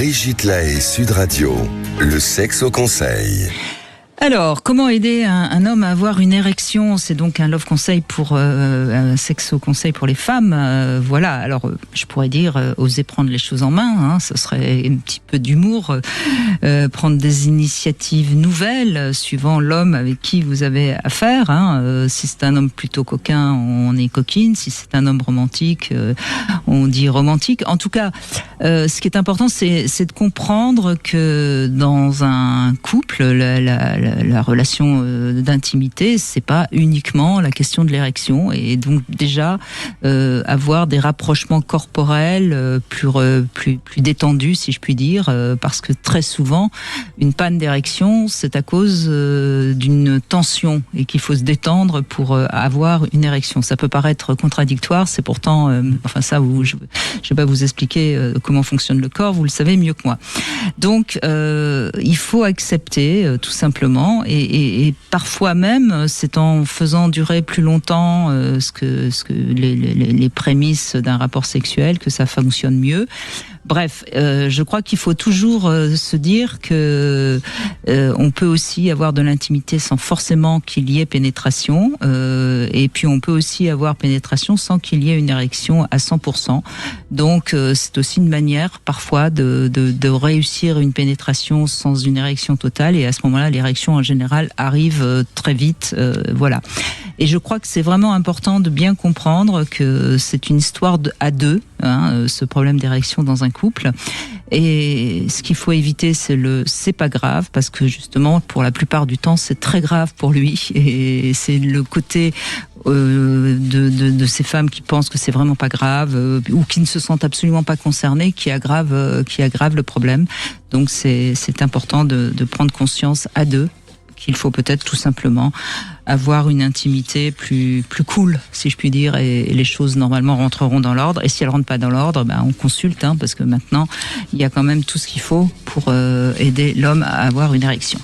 Brigitte Lahaie, Sud Radio, le sexe au conseil. Alors, comment aider un homme à avoir une érection? C'est donc un love conseil pour un sexo conseil pour les femmes. Voilà. Alors, je pourrais dire oser prendre les choses en main. Hein, ce serait un petit peu d'humour, prendre des initiatives nouvelles suivant l'homme avec qui vous avez affaire. Hein. Si c'est un homme plutôt coquin, on est coquine. Si c'est un homme romantique, on dit romantique. En tout cas, ce qui est important, c'est de comprendre que dans un couple, la relation d'intimité, c'est pas uniquement la question de l'érection, et donc déjà avoir des rapprochements corporels plus détendus, si je puis dire, parce que très souvent une panne d'érection, c'est à cause d'une tension et qu'il faut se détendre pour avoir une érection. Ça peut paraître contradictoire, c'est pourtant enfin ça, je vais pas vous expliquer comment fonctionne le corps, vous le savez mieux que moi. Donc il faut accepter tout simplement, et parfois même c'est en faisant durer plus longtemps ce que les prémices d'un rapport sexuel que ça fonctionne mieux. Bref, je crois qu'il faut toujours se dire que on peut aussi avoir de l'intimité sans forcément qu'il y ait pénétration, et puis on peut aussi avoir pénétration sans qu'il y ait une érection à 100%. Donc c'est aussi une manière parfois de réussir une pénétration sans une érection totale, et à ce moment-là l'érection en général arrive très vite, voilà. Et je crois que c'est vraiment important de bien comprendre que c'est une histoire à deux, hein, ce problème d'érection dans un couple. Et ce qu'il faut éviter, c'est pas grave, parce que justement, pour la plupart du temps, c'est très grave pour lui. Et c'est le côté de ces femmes qui pensent que c'est vraiment pas grave, ou qui ne se sentent absolument pas concernées, qui aggrave le problème. Donc c'est important de prendre conscience à deux qu'il faut peut-être tout simplement avoir une intimité plus cool, si je puis dire, et les choses normalement rentreront dans l'ordre. Et si elles rentrent pas dans l'ordre, on consulte, hein, parce que maintenant il y a quand même tout ce qu'il faut pour aider l'homme à avoir une érection.